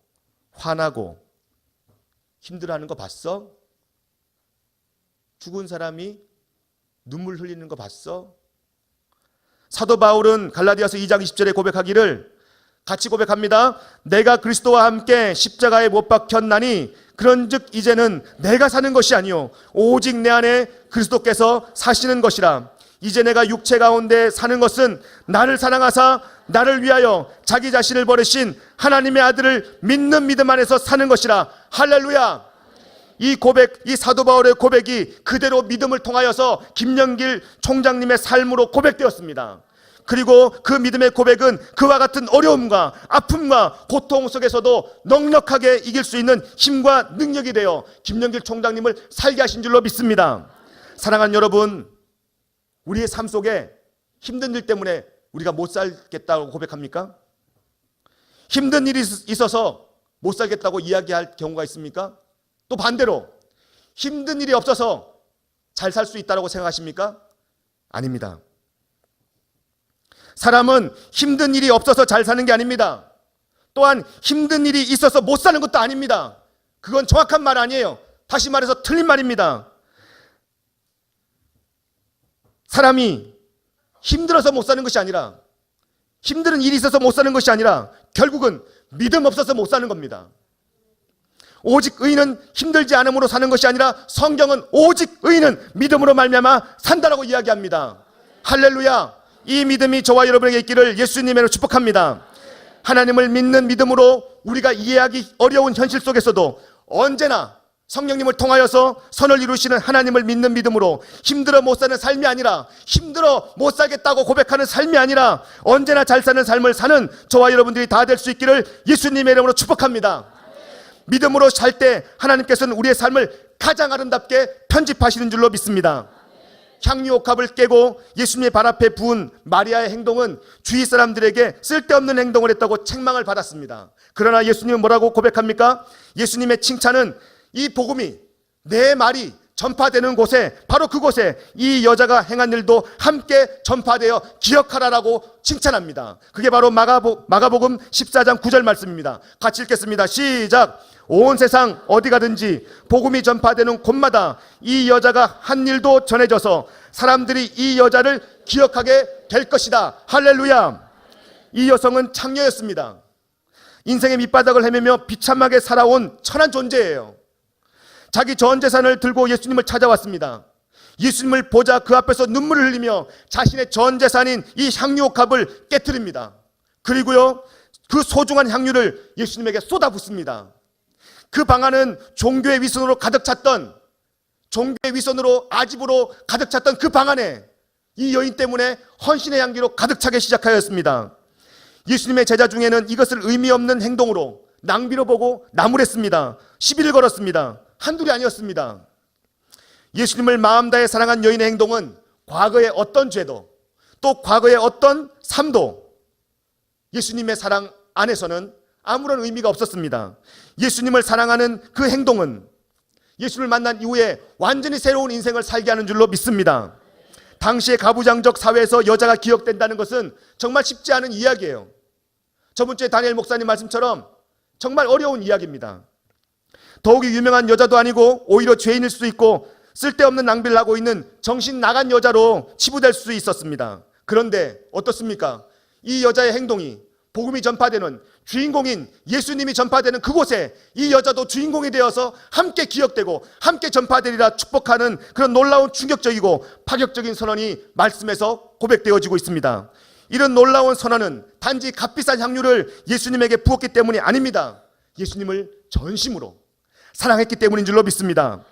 화나고 힘들어하는 거 봤어? 죽은 사람이 눈물 흘리는 거 봤어? 사도 바울은 갈라디아서 2장 20절에 고백하기를 같이 고백합니다. 내가 그리스도와 함께 십자가에 못 박혔나니 그런즉 이제는 내가 사는 것이 아니요 오직 내 안에 그리스도께서 사시는 것이라. 이제 내가 육체 가운데 사는 것은 나를 사랑하사 나를 위하여 자기 자신을 버리신 하나님의 아들을 믿는 믿음 안에서 사는 것이라. 할렐루야. 이 고백, 이 사도 바울의 고백이 그대로 믿음을 통하여서 김영길 총장님의 삶으로 고백되었습니다. 그리고 그 믿음의 고백은 그와 같은 어려움과 아픔과 고통 속에서도 넉넉하게 이길 수 있는 힘과 능력이 되어 김영길 총장님을 살게 하신 줄로 믿습니다. 사랑하는 여러분, 우리의 삶 속에 힘든 일 때문에 우리가 못 살겠다고 고백합니까? 힘든 일이 있어서 못 살겠다고 이야기할 경우가 있습니까? 또 반대로 힘든 일이 없어서 잘 살 수 있다고 생각하십니까? 아닙니다. 사람은 힘든 일이 없어서 잘 사는 게 아닙니다. 또한 힘든 일이 있어서 못 사는 것도 아닙니다. 그건 정확한 말 아니에요. 다시 말해서 틀린 말입니다. 사람이 힘들어서 못 사는 것이 아니라, 힘든 일이 있어서 못 사는 것이 아니라 결국은 믿음 없어서 못 사는 겁니다. 오직 의인은 힘들지 않음으로 사는 것이 아니라 성경은 오직 의인은 믿음으로 말미암아 산다라고 이야기합니다. 할렐루야. 이 믿음이 저와 여러분에게 있기를 예수님으로 축복합니다. 하나님을 믿는 믿음으로 우리가 이해하기 어려운 현실 속에서도 언제나 성령님을 통하여서 선을 이루시는 하나님을 믿는 믿음으로 힘들어 못 사는 삶이 아니라, 힘들어 못 살겠다고 고백하는 삶이 아니라 언제나 잘 사는 삶을 사는 저와 여러분들이 다 될 수 있기를 예수님의 이름으로 축복합니다. 믿음으로 살 때 하나님께서는 우리의 삶을 가장 아름답게 편집하시는 줄로 믿습니다. 향유옥합을 깨고 예수님의 발 앞에 부은 마리아의 행동은 주위 사람들에게 쓸데없는 행동을 했다고 책망을 받았습니다. 그러나 예수님은 뭐라고 고백합니까? 예수님의 칭찬은 이 복음이, 내 말이 전파되는 곳에, 바로 그곳에 이 여자가 행한 일도 함께 전파되어 기억하라라고 칭찬합니다. 그게 바로 마가복음 14장 9절 말씀입니다. 같이 읽겠습니다. 시작. 온 세상 어디 가든지 복음이 전파되는 곳마다 이 여자가 한 일도 전해져서 사람들이 이 여자를 기억하게 될 것이다. 할렐루야. 이 여성은 창녀였습니다. 인생의 밑바닥을 헤매며 비참하게 살아온 천한 존재예요. 자기 전 재산을 들고 예수님을 찾아왔습니다. 예수님을 보자 그 앞에서 눈물을 흘리며 자신의 전 재산인 이 향유옥합을 깨트립니다. 그리고요, 그 소중한 향유를 예수님에게 쏟아붓습니다. 그 방 안은 종교의 위선으로 가득 찼던, 종교의 위선으로 아집으로 가득 찼던 그 방 안에 이 여인 때문에 헌신의 향기로 가득 차게 시작하였습니다. 예수님의 제자 중에는 이것을 의미 없는 행동으로, 낭비로 보고 나무랬습니다. 시비를 걸었습니다. 한둘이 아니었습니다. 예수님을 마음 다해 사랑한 여인의 행동은 과거의 어떤 죄도, 또 과거의 어떤 삶도 예수님의 사랑 안에서는 아무런 의미가 없었습니다. 예수님을 사랑하는 그 행동은 예수를 만난 이후에 완전히 새로운 인생을 살게 하는 줄로 믿습니다. 당시의 가부장적 사회에서 여자가 기억된다는 것은 정말 쉽지 않은 이야기예요. 저번 주에 다니엘 목사님 말씀처럼 정말 어려운 이야기입니다. 더욱이 유명한 여자도 아니고 오히려 죄인일 수도 있고 쓸데없는 낭비를 하고 있는 정신 나간 여자로 치부될 수 있었습니다. 그런데 어떻습니까? 이 여자의 행동이 복음이 전파되는, 주인공인 예수님이 전파되는 그곳에 이 여자도 주인공이 되어서 함께 기억되고 함께 전파되리라 축복하는 그런 놀라운 충격적이고 파격적인 선언이 말씀에서 고백되어지고 있습니다. 이런 놀라운 선언은 단지 값비싼 향유를 예수님에게 부었기 때문이 아닙니다. 예수님을 전심으로 사랑했기 때문인 줄로 믿습니다.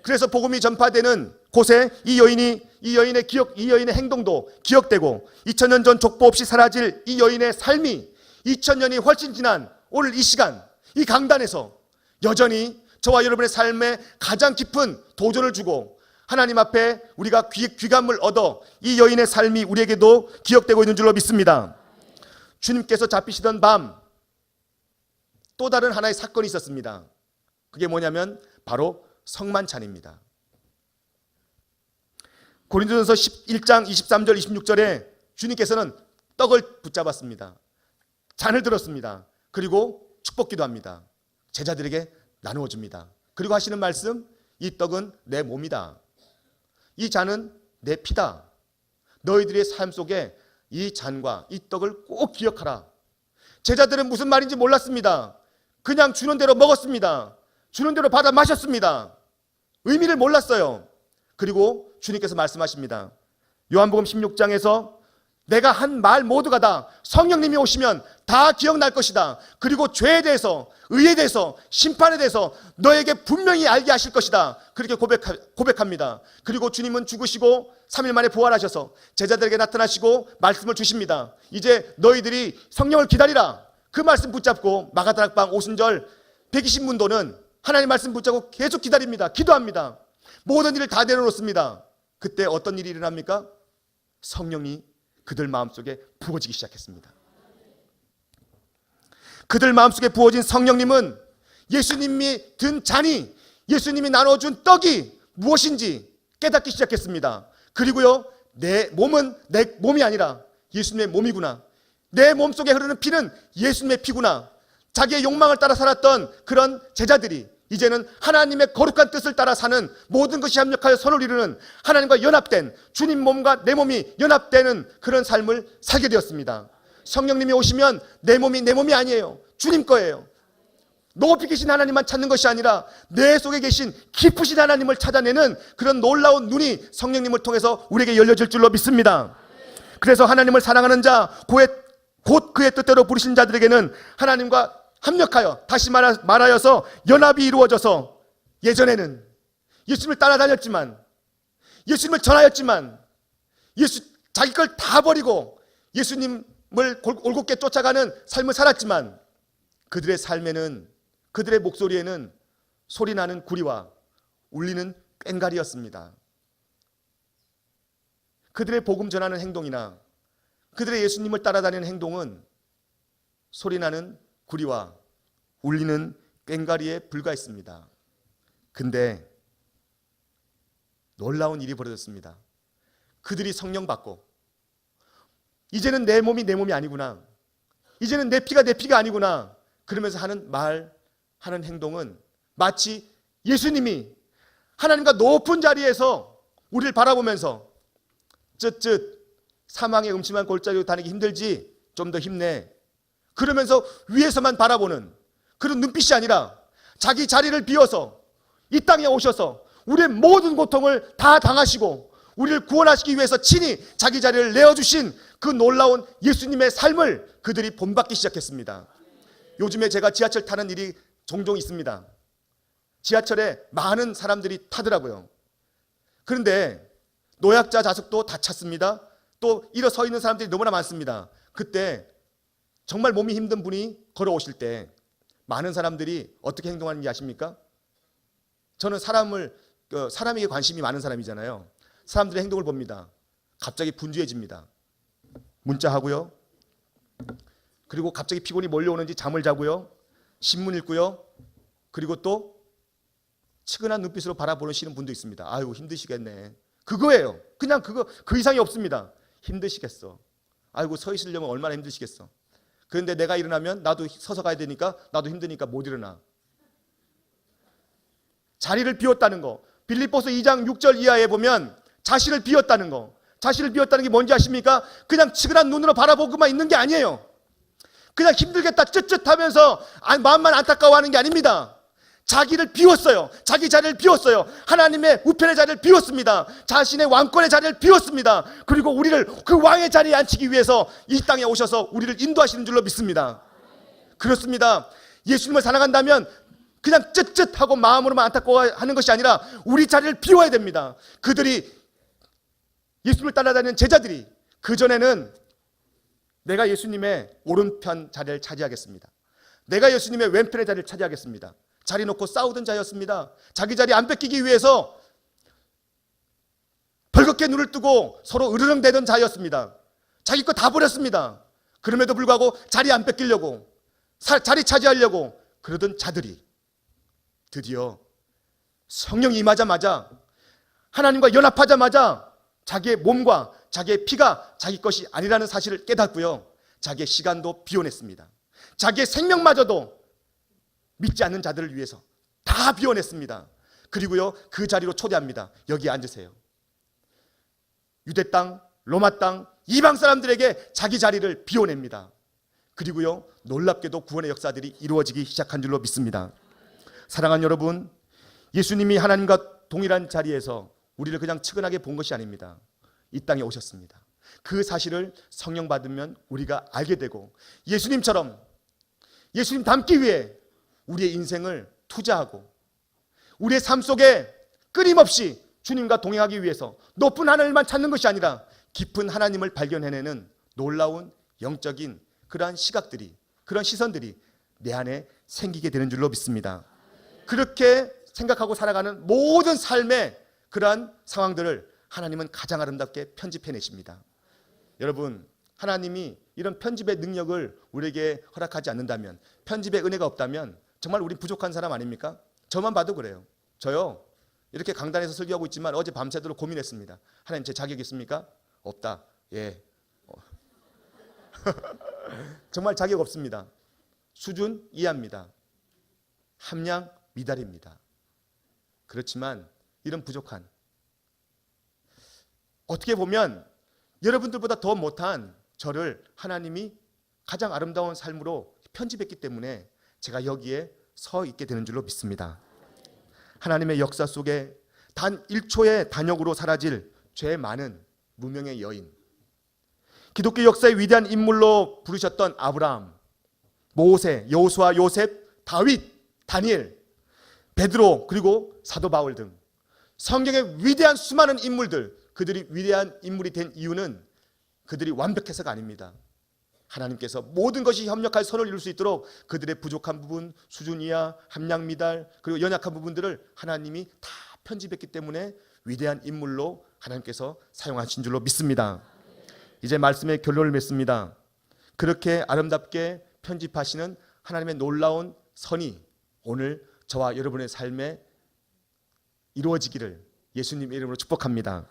그래서 복음이 전파되는 곳에 이 여인의 행동도 기억되고 2000년 전 족보 없이 사라질 이 여인의 삶이 2000년이 훨씬 지난 오늘 이 시간 이 강단에서 여전히 저와 여러분의 삶에 가장 깊은 도전을 주고 하나님 앞에 우리가 귀감을 얻어 이 여인의 삶이 우리에게도 기억되고 있는 줄로 믿습니다. 주님께서 잡히시던 밤 또 다른 하나의 사건이 있었습니다. 그게 뭐냐면 바로 성만찬입니다. 고린도전서 11장 23절 26절에 주님께서는 떡을 붙잡았습니다. 잔을 들었습니다. 그리고 축복기도 합니다. 제자들에게 나누어 줍니다. 그리고 하시는 말씀, 이 떡은 내 몸이다. 이 잔은 내 피다. 너희들의 삶 속에 이 잔과 이 떡을 꼭 기억하라. 제자들은 무슨 말인지 몰랐습니다. 그냥 주는 대로 먹었습니다. 주는 대로 받아 마셨습니다. 의미를 몰랐어요. 그리고 주님께서 말씀하십니다. 요한복음 16장에서 내가 한 말 모두가 다 성령님이 오시면 다 기억날 것이다. 그리고 죄에 대해서, 의에 대해서, 심판에 대해서 너에게 분명히 알게 하실 것이다. 그렇게 고백합니다. 그리고 주님은 죽으시고 3일 만에 부활하셔서 제자들에게 나타나시고 말씀을 주십니다. 이제 너희들이 성령을 기다리라. 그 말씀 붙잡고 마가다락방 오순절 120문도는 하나님 말씀 붙잡고 계속 기다립니다. 기도합니다. 모든 일을 다 내려놓습니다. 그때 어떤 일이 일어납니까? 성령이 그들 마음속에 부어지기 시작했습니다. 그들 마음속에 부어진 성령님은 예수님이 든 잔이, 예수님이 나눠준 떡이 무엇인지 깨닫기 시작했습니다. 그리고요, 내 몸은 내 몸이 아니라 예수님의 몸이구나. 내 몸속에 흐르는 피는 예수님의 피구나. 자기의 욕망을 따라 살았던 그런 제자들이 이제는 하나님의 거룩한 뜻을 따라 사는, 모든 것이 합력하여 선을 이루는 하나님과 연합된, 주님 몸과 내 몸이 연합되는 그런 삶을 살게 되었습니다. 성령님이 오시면 내 몸이 아니에요. 주님 거예요. 높이 계신 하나님만 찾는 것이 아니라 내 속에 계신 깊으신 하나님을 찾아내는 그런 놀라운 눈이 성령님을 통해서 우리에게 열려질 줄로 믿습니다. 그래서 하나님을 사랑하는 자, 곧 그의 뜻대로 부르신 자들에게는 하나님과 합력하여, 다시 말하여서 연합이 이루어져서, 예전에는 예수님을 따라다녔지만, 예수님을 전하였지만, 자기 걸 다 버리고 예수님을 올곧게 쫓아가는 삶을 살았지만, 그들의 삶에는, 그들의 목소리에는 소리나는 구리와 울리는 꽹과리였습니다. 그들의 복음 전하는 행동이나 그들의 예수님을 따라다니는 행동은 소리나는 구리와 울리는 꽹과리에 불과했습니다. 근데 놀라운 일이 벌어졌습니다. 그들이 성령 받고 이제는 내 몸이 내 몸이 아니구나, 이제는 내 피가 내 피가 아니구나 그러면서 하는 말, 하는 행동은 마치 예수님이 하나님과 높은 자리에서 우리를 바라보면서 쯧쯧 사망의 음침한 골짜기로 다니기 힘들지, 좀 더 힘내, 그러면서 위에서만 바라보는 그런 눈빛이 아니라 자기 자리를 비워서 이 땅에 오셔서 우리의 모든 고통을 다 당하시고 우리를 구원하시기 위해서 친히 자기 자리를 내어주신 그 놀라운 예수님의 삶을 그들이 본받기 시작했습니다. 요즘에 제가 지하철 타는 일이 종종 있습니다. 지하철에 많은 사람들이 타더라고요. 그런데 노약자 좌석도 다 찼습니다. 또 일어서 있는 사람들이 너무나 많습니다. 그때 정말 몸이 힘든 분이 걸어오실 때 많은 사람들이 어떻게 행동하는지 아십니까? 저는 사람에게 관심이 많은 사람이잖아요. 사람들의 행동을 봅니다. 갑자기 분주해집니다. 문자하고요. 그리고 갑자기 피곤이 몰려오는지 잠을 자고요. 신문 읽고요. 그리고 또 측은한 눈빛으로 바라보시는 분도 있습니다. 아유, 힘드시겠네. 그거예요. 그냥 그 이상이 없습니다. 힘드시겠어. 아이고, 서 있으려면 얼마나 힘드시겠어. 그런데 내가 일어나면 나도 서서 가야 되니까, 나도 힘드니까 못 일어나. 자리를 비웠다는 거, 빌립보서 2장 6절 이하에 보면 자신을 비웠다는 거, 자신을 비웠다는 게 뭔지 아십니까? 그냥 측은한 눈으로 바라보고만 있는 게 아니에요. 그냥 힘들겠다 쯧쯧하면서 마음만 안타까워하는 게 아닙니다. 자기를 비웠어요. 자기 자리를 비웠어요. 하나님의 우편의 자리를 비웠습니다. 자신의 왕권의 자리를 비웠습니다. 그리고 우리를 그 왕의 자리에 앉히기 위해서 이 땅에 오셔서 우리를 인도하시는 줄로 믿습니다. 그렇습니다. 예수님을 사랑한다면 그냥 쯧쯧하고 마음으로만 안타까워하는 것이 아니라 우리 자리를 비워야 됩니다. 그들이 예수님을 따라다니는 제자들이 그전에는 내가 예수님의 오른편 자리를 차지하겠습니다. 내가 예수님의 왼편의 자리를 차지하겠습니다. 자리 놓고 싸우던 자였습니다. 자기 자리 안 뺏기기 위해서 벌겋게 눈을 뜨고 서로 으르렁대던 자였습니다. 자기 거 다 버렸습니다. 그럼에도 불구하고 자리 안 뺏기려고 자리 차지하려고 그러던 자들이 드디어 성령이 임하자마자 하나님과 연합하자마자 자기의 몸과 자기의 피가 자기 것이 아니라는 사실을 깨닫고요. 자기의 시간도 비워냈습니다. 자기의 생명마저도 믿지 않는 자들을 위해서 다 비워냈습니다. 그리고요 그 자리로 초대합니다. 여기 앉으세요. 유대 땅, 로마 땅, 이방 사람들에게 자기 자리를 비워냅니다. 그리고요 놀랍게도 구원의 역사들이 이루어지기 시작한 줄로 믿습니다. 사랑하는 여러분, 예수님이 하나님과 동일한 자리에서 우리를 그냥 측은하게 본 것이 아닙니다. 이 땅에 오셨습니다. 그 사실을 성령 받으면 우리가 알게 되고 예수님처럼 예수님 닮기 위해 우리의 인생을 투자하고 우리의 삶 속에 끊임없이 주님과 동행하기 위해서 높은 하늘만 찾는 것이 아니라 깊은 하나님을 발견해내는 놀라운 영적인 그러한 시각들이, 그런 시선들이 내 안에 생기게 되는 줄로 믿습니다. 그렇게 생각하고 살아가는 모든 삶의 그러한 상황들을 하나님은 가장 아름답게 편집해내십니다. 여러분, 하나님이 이런 편집의 능력을 우리에게 허락하지 않는다면, 편집의 은혜가 없다면 정말 우리 부족한 사람 아닙니까? 저만 봐도 그래요. 저요 이렇게 강단에서 설교하고 있지만 어제 밤새도록 고민했습니다. 하나님, 제 자격 있습니까? 없다. 예. 정말 자격 없습니다. 수준 이하입니다. 함량 미달입니다. 그렇지만 이런 부족한, 어떻게 보면 여러분들보다 더 못한 저를 하나님이 가장 아름다운 삶으로 편집했기 때문에 제가 여기에 서 있게 되는 줄로 믿습니다. 하나님의 역사 속에 단 1초의 단역으로 사라질 죄 많은 무명의 여인, 기독교 역사의 위대한 인물로 부르셨던 아브라함, 모세, 여호수아, 요셉, 다윗, 다니엘, 베드로, 그리고 사도 바울 등 성경의 위대한 수많은 인물들, 그들이 위대한 인물이 된 이유는 그들이 완벽해서가 아닙니다. 하나님께서 모든 것이 협력할 선을 이룰 수 있도록 그들의 부족한 부분, 수준 이하, 함량 미달, 그리고 연약한 부분들을 하나님이 다 편집했기 때문에 위대한 인물로 하나님께서 사용하신 줄로 믿습니다. 이제 말씀의 결론을 맺습니다. 그렇게 아름답게 편집하시는 하나님의 놀라운 선이 오늘 저와 여러분의 삶에 이루어지기를 예수님의 이름으로 축복합니다.